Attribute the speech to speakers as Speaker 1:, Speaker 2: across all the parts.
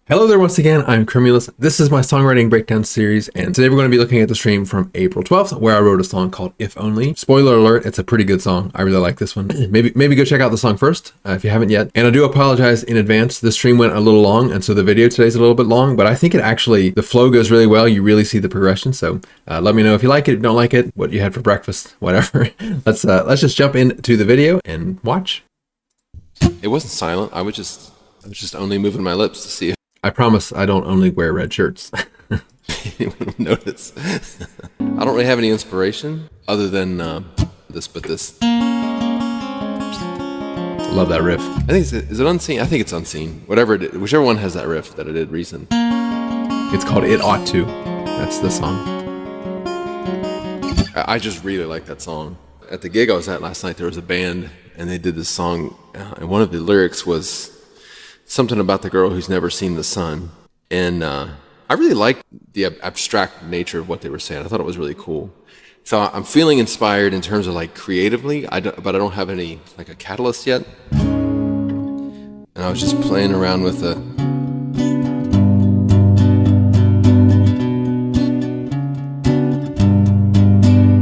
Speaker 1: Hello there once again, I'm Cumulus. This is my songwriting breakdown series, and today we're going to be looking at the stream from April 12th, where I wrote a song called If Only. Spoiler alert, it's a pretty good song. I really like this one. Maybe go check out the song first, if you haven't yet. And I do apologize in advance. The stream went a little long, and so the video today's a little bit long, but I think the flow goes really well. You really see the progression, so let me know if you like it, if you don't like it, what you had for breakfast, whatever. Let's just jump into the video and watch.
Speaker 2: It wasn't silent. I was just only moving my lips to see if
Speaker 1: I promise I don't only wear red shirts.
Speaker 2: anyone would notice. I don't really have any inspiration other than this.
Speaker 1: I love that riff.
Speaker 2: I think is it unseen? I think it's unseen. Whichever one has that riff that I did recent.
Speaker 1: It's called It Ought To. That's the song.
Speaker 2: I just really like that song. At the gig I was at last night, there was a band and they did this song, and one of the lyrics was something about the girl who's never seen the sun. And I really liked the abstract nature of what they were saying. I thought it was really cool. So I'm feeling inspired in terms of like creatively, but I don't have any like a catalyst yet. And I was just playing around with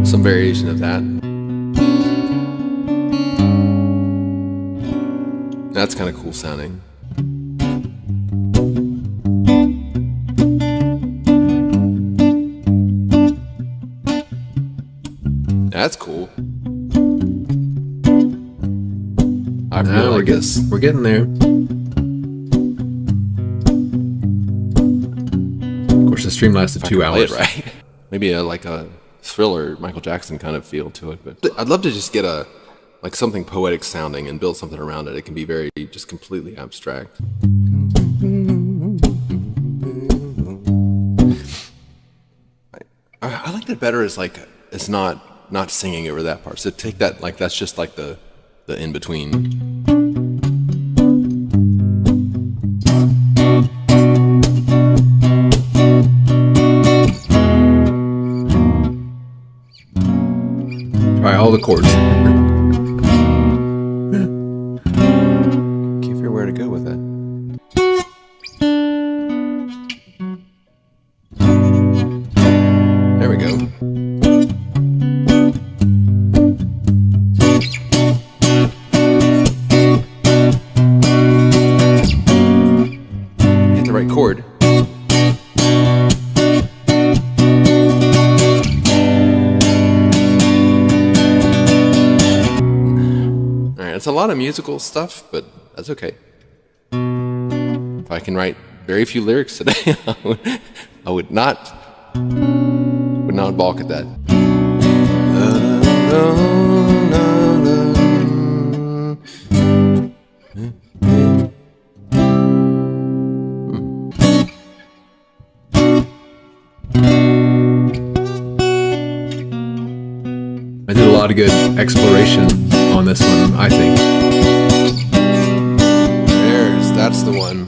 Speaker 2: some variation of that. That's kind of cool sounding. That's cool. I really like this.
Speaker 1: We're getting there. Of course, the stream lasted 2 hours.
Speaker 2: Right? Maybe like a Thriller, Michael Jackson kind of feel to it. But I'd love to just get like something poetic sounding and build something around it. It can be very just completely abstract. I like that better as like it's not singing over that part. So take that like that's just like the in between.
Speaker 1: Try all the chords.
Speaker 2: Can't figure where to go with that. There we go. Hit the right chord. It's a lot of musical stuff, but that's okay. If I can write very few lyrics today, I would not balk at that.
Speaker 1: I did a lot of good exploration on this one, I think.
Speaker 2: That's the one.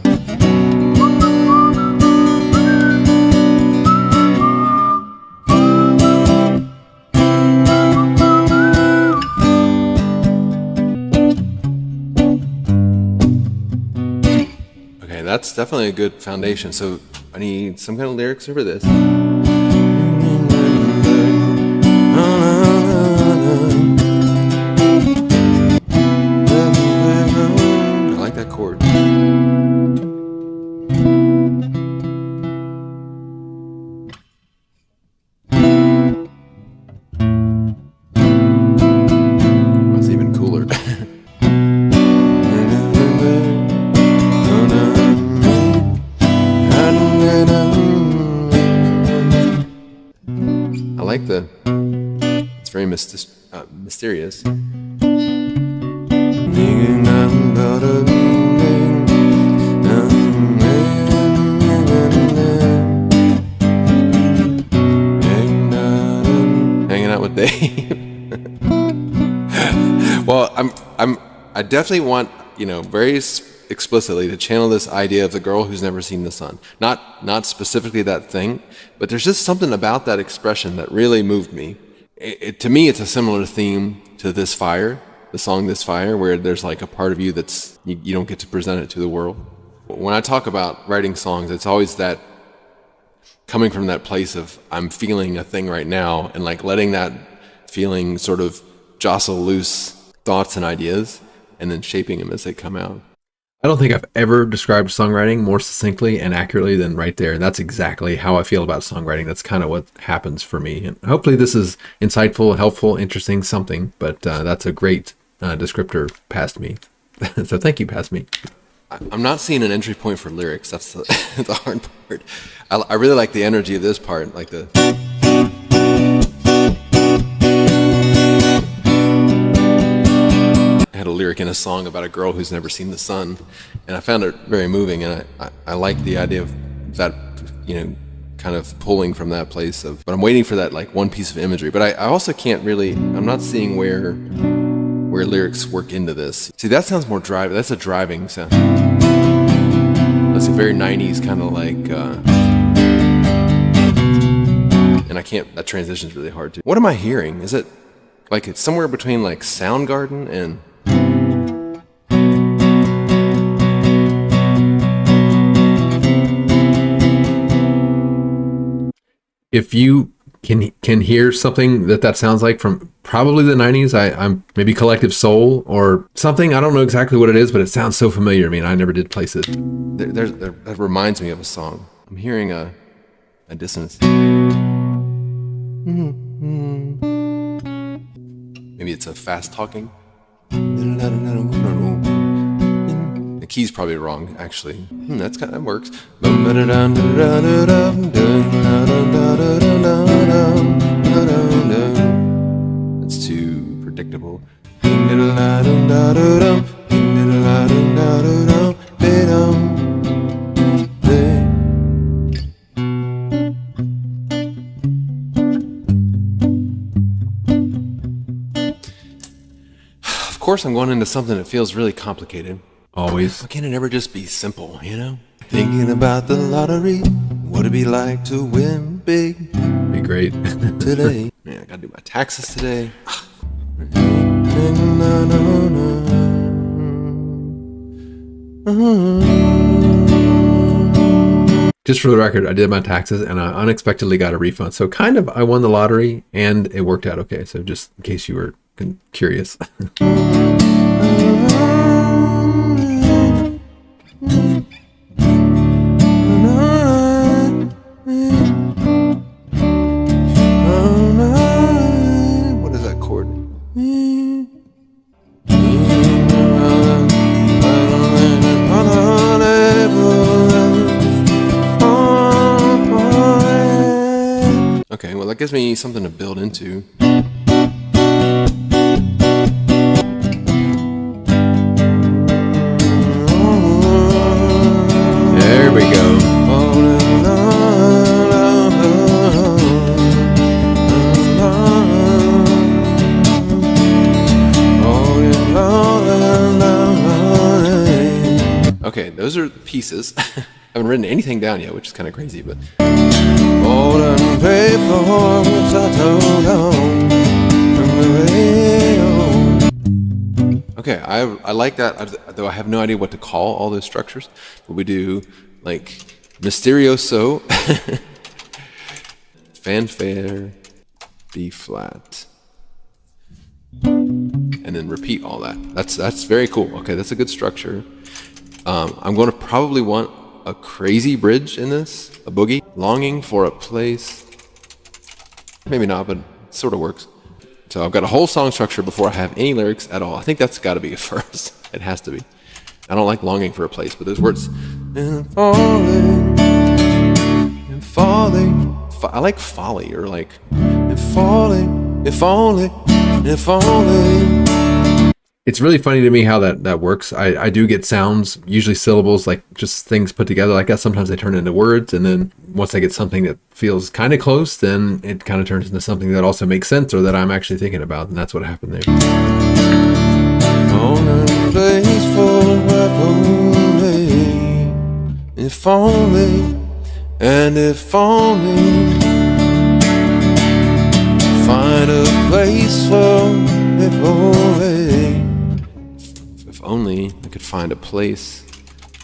Speaker 2: Okay, that's definitely a good foundation. So I need some kind of lyrics over this. Chord. That's even cooler. I like it's very mysterious. Hanging out with Dave. Well, I definitely want, very explicitly to channel this idea of the girl who's never seen the sun. Not specifically that thing, but there's just something about that expression that really moved me. To me, it's a similar theme to This Fire, the song This Fire, where there's like a part of you that's, you don't get to present it to the world. When I talk about writing songs, it's always that coming from that place of I'm feeling a thing right now and like letting that feeling sort of jostle loose thoughts and ideas and then shaping them as they come out.
Speaker 1: I don't think I've ever described songwriting more succinctly and accurately than right there. And that's exactly how I feel about songwriting. That's kind of what happens for me. And hopefully this is insightful, helpful, interesting, something. But that's a great descriptor past me. So thank you, past me.
Speaker 2: I'm not seeing an entry point for lyrics. That's the, the hard part. I really like the energy of this part, like the... I had a lyric in a song about a girl who's never seen the sun, and I found it very moving, and I like the idea of that, you know, kind of pulling from that place of, but I'm waiting for that like one piece of imagery. But I also can't really, I'm not seeing where lyrics work into this. See, that sounds more driving. That's a driving sound. That's a very 90s kind of like, and I can't, that transition's really hard too. What am I hearing? Is it like it's somewhere between like Soundgarden and...
Speaker 1: If you can hear something that sounds like from probably the 90s, I'm maybe Collective Soul or something. I don't know exactly what it is, but it sounds so familiar to me, and I never did place it.
Speaker 2: That reminds me of a song. I'm hearing a dissonance. Maybe it's a fast talking. The key's probably wrong, actually. That works. That's too predictable. Of course, I'm going into something that feels really complicated.
Speaker 1: Always.
Speaker 2: Why can't it ever just be simple, you know? Thinking about the lottery, what it'd be like to win big.
Speaker 1: Be great.
Speaker 2: Today. Man, I gotta do my taxes today.
Speaker 1: Just for the record, I did my taxes and I unexpectedly got a refund. So kind of I won the lottery and it worked out okay. So just in case you were curious.
Speaker 2: What is that chord? Okay, well that gives me something to build into.
Speaker 1: There we go.
Speaker 2: Okay, those are the pieces. I haven't written anything down yet, which is kind of crazy, but... Okay, I like that, though I have no idea what to call all those structures. But we do, like, Mysterioso, fanfare, B flat, and then repeat all that. That's very cool. Okay, that's a good structure. I'm going to probably want a crazy bridge in this, a boogie. Longing for a place. Maybe not, but it sort of works. So I've got a whole song structure before I have any lyrics at all. I think that's got to be a first. It has to be. I don't like longing for a place, but those words. And falling, and falling. I like folly, or like, and falling, if only, if only.
Speaker 1: It's really funny to me how that works. I do get sounds, usually syllables, like just things put together like that. Sometimes they turn into words, and then once I get something that feels kind of close, then it kind of turns into something that also makes sense or that I'm actually thinking about, and that's what happened there.
Speaker 2: On a place for only, if only, and if only, find a place for if only. If only I could find a place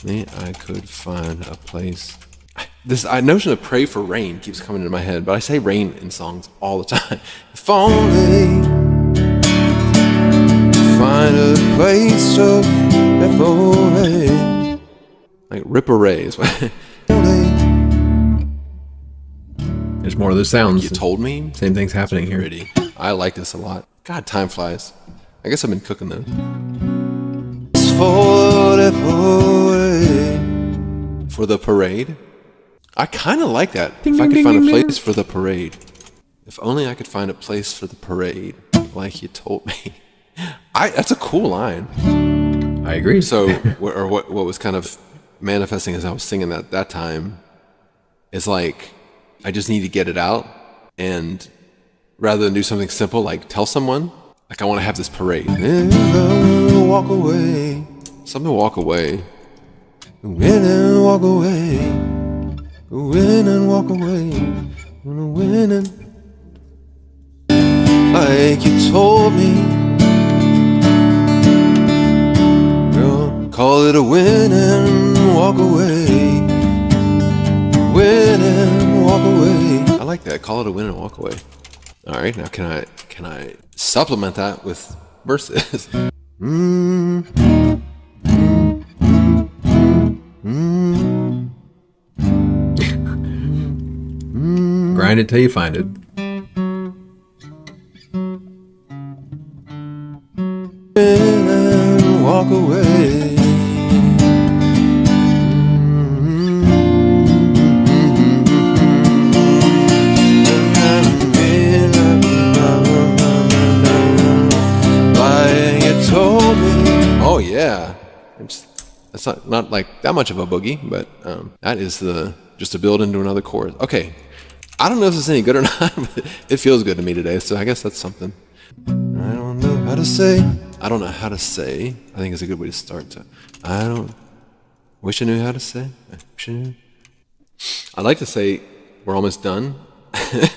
Speaker 2: Only I could find a place. This notion of pray for rain keeps coming into my head, but I say rain in songs all the time. If only find a place to evaporate. Like rip-a-ray is what.
Speaker 1: There's more of those sounds.
Speaker 2: You told me?
Speaker 1: Same thing's happening here.
Speaker 2: Pretty. I like this a lot. God, time flies. I guess I've been cooking those. For the parade? I kind of like that. If I could find a place for the parade. If only I could find a place for the parade, like you told me. That's a cool line.
Speaker 1: I agree.
Speaker 2: So, what was kind of manifesting as I was singing that time is like, I just need to get it out, and rather than do something simple like tell someone, like I want to have this parade. Walk away. Something walk away. Win and walk away. Win and walk away. Win and like you told me. Girl, call it a win and walk away. Win and walk away. I like that. Call it a win and walk away. All right, now can I supplement that with verses?
Speaker 1: Grind it till you find it.
Speaker 2: Win and walk away. Oh yeah, that's not like that much of a boogie, but that is just to build into another chord. Okay, I don't know if it's any good or not, but it feels good to me today, so I guess that's something. I don't know how to say. I don't know how to say. I think it's a good way to start. Wish I knew how to say. I wish I knew. I'd like to say we're almost done,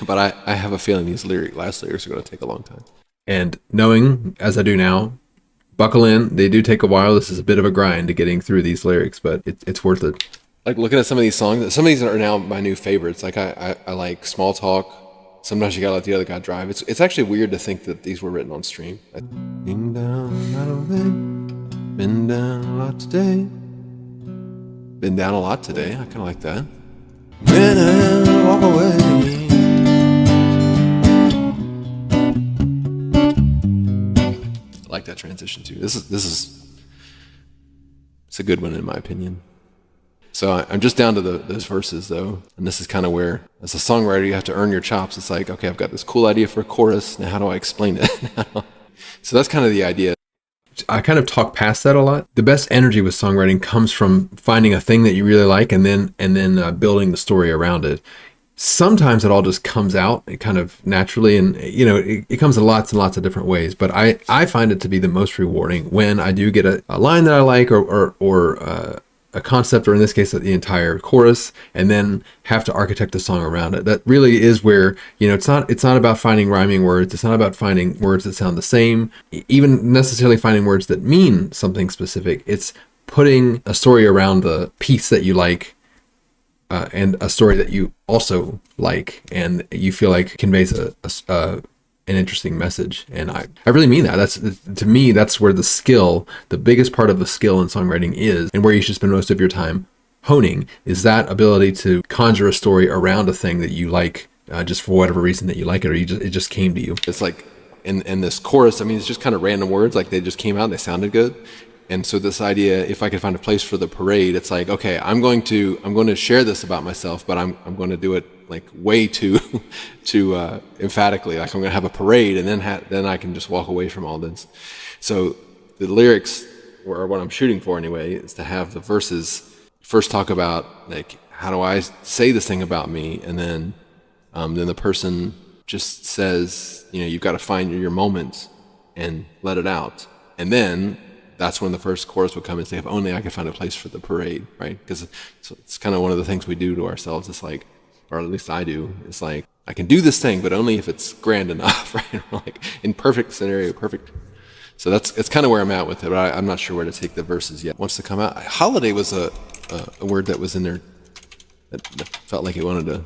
Speaker 2: but I have a feeling these last lyrics are going to take a long time.
Speaker 1: And knowing, as I do now, buckle in. They do take a while. This is a bit of a grind to getting through these lyrics, but it's worth it.
Speaker 2: Like looking at some of these songs, some of these are now my new favorites. Like I like Small Talk. Sometimes you gotta let the other guy drive. It's actually weird to think that these were written on stream. Been down, I don't think. Been down a lot today. Been down a lot today. I kind of like that. Win and walk away. I like that transition too. It's a good one in my opinion. So I'm just down to those verses though, and this is kind of where, as a songwriter, you have to earn your chops. It's like, okay, I've got this cool idea for a chorus. Now how do I explain it? So that's kind of the idea.
Speaker 1: I kind of talk past that a lot. The best energy with songwriting comes from finding a thing that you really like and then building the story around it. Sometimes it all just comes out kind of naturally, and it comes in lots and lots of different ways. But I find it to be the most rewarding when I do get a line that I like or a concept, or in this case, the entire chorus, and then have to architect a song around it. That really is where, it's not about finding rhyming words. It's not about finding words that sound the same, even necessarily finding words that mean something specific. It's putting a story around the piece that you like, and a story that you also like, and you feel like conveys an interesting message. And I really mean that. To me, that's where the biggest part of the skill in songwriting is, and where you should spend most of your time honing, is that ability to conjure a story around a thing that you like, just for whatever reason that you like it, or it just came to you. It's like in this chorus, it's just kind of random words, like they just came out and they sounded good. And so this idea, if I could find a place for the parade, it's like, okay, I'm going to share this about myself, but I'm going to do it like way too emphatically. Like I'm going to have a parade, and then I can just walk away from all this. So the lyrics, or what I'm shooting for anyway, is to have the verses first talk about like, how do I say this thing about me, and then the person just says, you've got to find your moment and let it out, and then that's when the first chorus would come and say, if only I could find a place for the parade, right? Because it's kind of one of the things we do to ourselves. It's like, or at least I do, it's like, I can do this thing, but only if it's grand enough, right? Like in perfect scenario, perfect
Speaker 2: So it's kind of where I'm at with it, but I'm not sure where to take the verses yet. Wants to come out. Holiday was a word that was in there that felt like it wanted to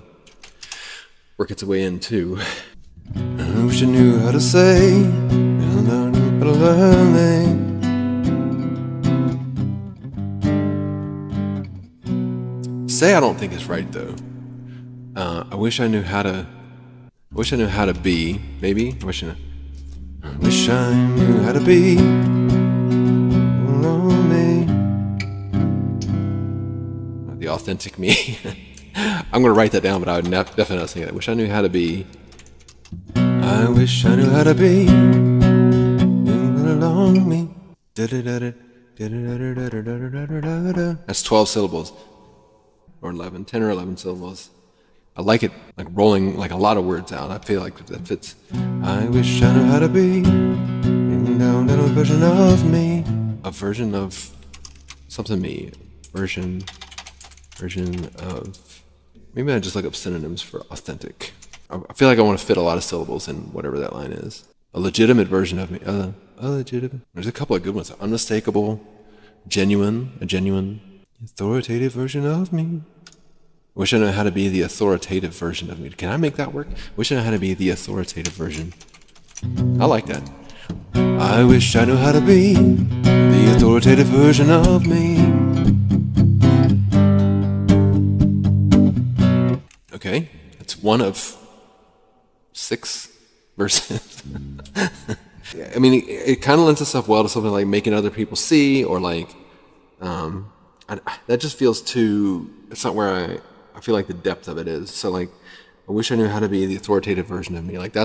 Speaker 2: work its way in too. I wish I knew how to say. Say I don't think is right though. I wish I knew how to. I wish I knew how to be. Maybe. I wish I knew how to be lonely. The authentic me. I'm gonna write that down, but I would definitely not sing it. I wish I knew how to be. I wish I knew how to be along me. That's 12 syllables. Or 11, 10 or 11 syllables. I like it like rolling like a lot of words out. I feel like that fits. I wish I knew how to be down a version of me. A version of something me. Version of. Maybe I just look up synonyms for authentic. I feel like I want to fit a lot of syllables in whatever that line is. A legitimate version of me. A legitimate. There's a couple of good ones. Unmistakable, genuine, a genuine, authoritative version of me. Wish I knew how to be the authoritative version of me. Can I make that work? Wish I knew how to be the authoritative version. I like that. I wish I knew how to be the authoritative version of me. Okay, it's one of 6 verses. I mean, it kind of lends itself well to something like making other people see, or like, that just feels too, it's not where I feel like the depth of it is. So like, I wish I knew how to be the authoritative version of me. Like I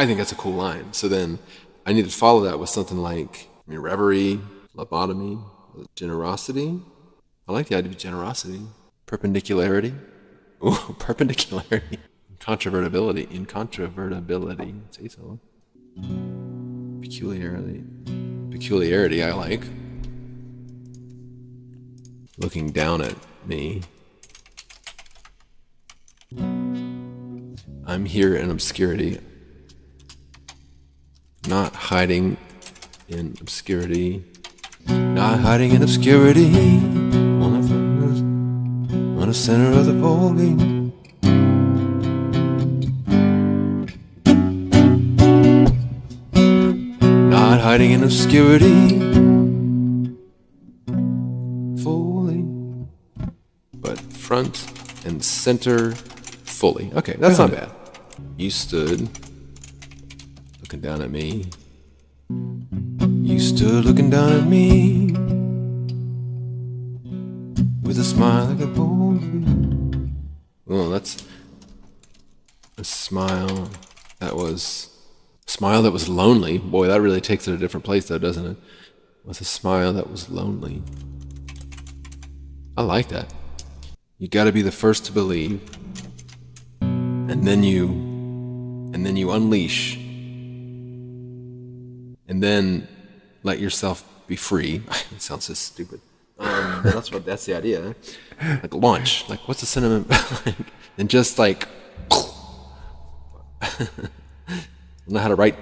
Speaker 2: think that's a cool line. So then I need to follow that with something like, reverie, lobotomy, generosity. I like the idea of generosity. Perpendicularity. Ooh, perpendicularity. Incontrovertibility. Say so. Peculiarity I like. Looking down at me. I'm here in obscurity. Not hiding in obscurity. Not hiding in obscurity. On the center of the bowling. Not hiding in obscurity. Fully. But front and center fully. Okay, that's not bad. You stood looking down at me. You stood looking down at me with a smile like a poem. Oh, that's a smile that was lonely. Boy, that really takes it a different place though, doesn't it? With a smile that was lonely. I like that. You gotta be the first to believe. And then you unleash. And then let yourself be free. It sounds so stupid. That's the idea. Like launch. Like what's the sentiment? And just like I don't know how to write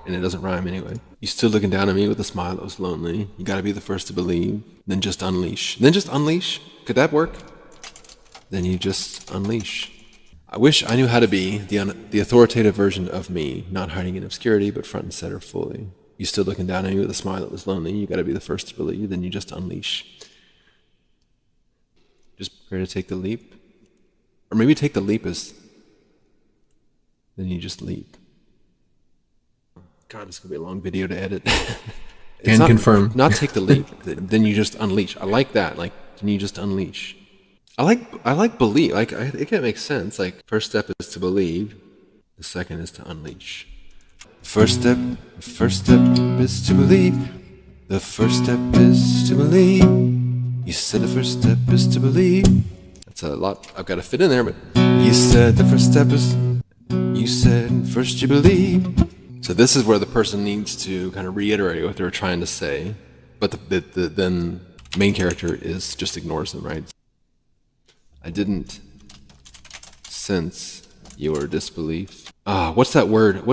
Speaker 2: and it doesn't rhyme anyway. You stood looking down at me with a smile that was lonely. You gotta be the first to believe. Then just unleash. Could that work? Then you just unleash. I wish I knew how to be the authoritative version of me, not hiding in obscurity, but front and center fully. You stood looking down at me with a smile that was lonely. You got to be the first to believe. Then you just unleash. Just prepare to take the leap. Or maybe take the leap as then you just leap. God, it's going to be a long video to edit.
Speaker 1: And confirm.
Speaker 2: Not take the leap. Then you just unleash. I like that. Like, then you just unleash. I like believe. Like, it can make sense. Like, first step is to believe. The second is to unleash. First step is to believe. The first step is to believe. You said the first step is to believe. That's a lot I've got to fit in there, but you said the first step is. You said first you believe. So this is where the person needs to kind of reiterate what they're trying to say, but then main character just ignores them, right? I didn't sense your disbelief. What's that word?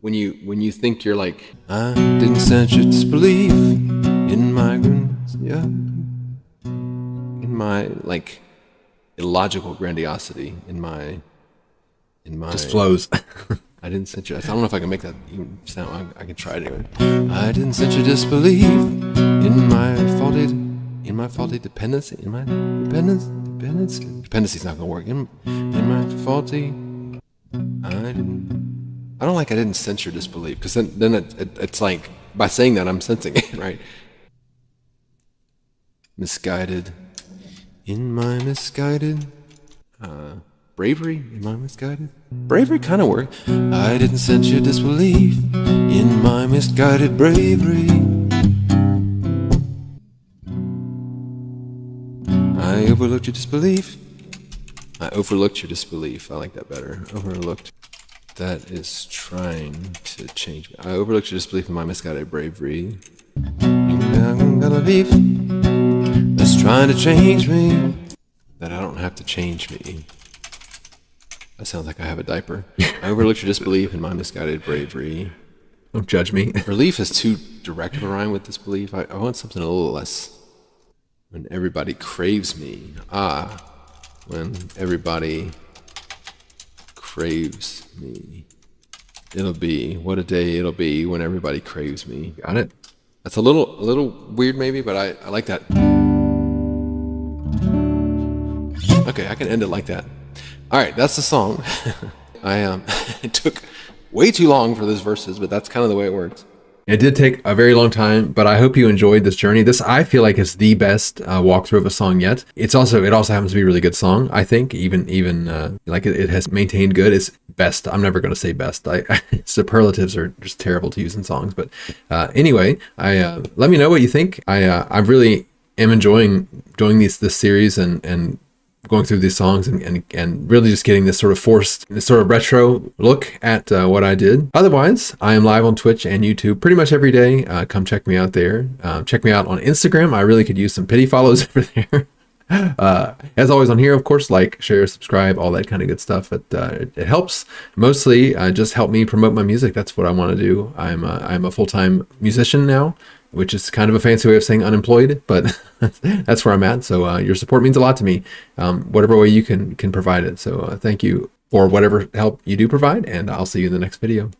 Speaker 2: when you think you're like, I didn't sense your disbelief in my yeah, in my like illogical grandiosity, in my
Speaker 1: Just flows.
Speaker 2: I didn't sense your. I don't know if I can make that even sound. I can try it anyway. I didn't sense your disbelief in my faulty dependency. In my dependency's not gonna work. In my faulty. I don't like. I didn't sense your disbelief, because then it's like, by saying that I'm sensing it, right? Misguided. In my misguided. Bravery? Am I misguided? Bravery kind of worked. I didn't sense your disbelief in my misguided bravery. I overlooked your disbelief. I overlooked your disbelief. I like that better. Overlooked. That is trying to change me. I overlooked your disbelief in my misguided bravery. I'm gonna leave. That's trying to change me. That I don't have to change me. That sounds like I have a diaper. I overlooked your disbelief in my misguided bravery.
Speaker 1: Don't judge me.
Speaker 2: Relief is too direct of a rhyme with disbelief. I want something a little less. When everybody craves me. When everybody craves me. It'll be, what a day it'll be when everybody craves me.
Speaker 1: Got it?
Speaker 2: That's a little weird maybe, but I like that. Okay, I can end it like that. All right, that's the song. It took way too long for those verses, but that's kind of the way it works.
Speaker 1: It did take a very long time, but I hope you enjoyed this journey. This, I feel like, is the best walkthrough of a song yet. It also happens to be a really good song. I think even like it has maintained good. It's best. I'm never going to say best. Superlatives are just terrible to use in songs. But anyway, let me know what you think. I really am enjoying doing this series and going through these songs and really just getting this sort of retro look at what I did. Otherwise, I am live on Twitch and YouTube pretty much every day. Come check me out there. Check me out on Instagram. I really could use some pity follows over there. As always on here, of course, like, share, subscribe, all that kind of good stuff. It helps mostly just help me promote my music. That's what I want to do. I'm a full-time musician now, which is kind of a fancy way of saying unemployed, but that's where I'm at. So your support means a lot to me, whatever way you can provide it. So thank you for whatever help you do provide, and I'll see you in the next video.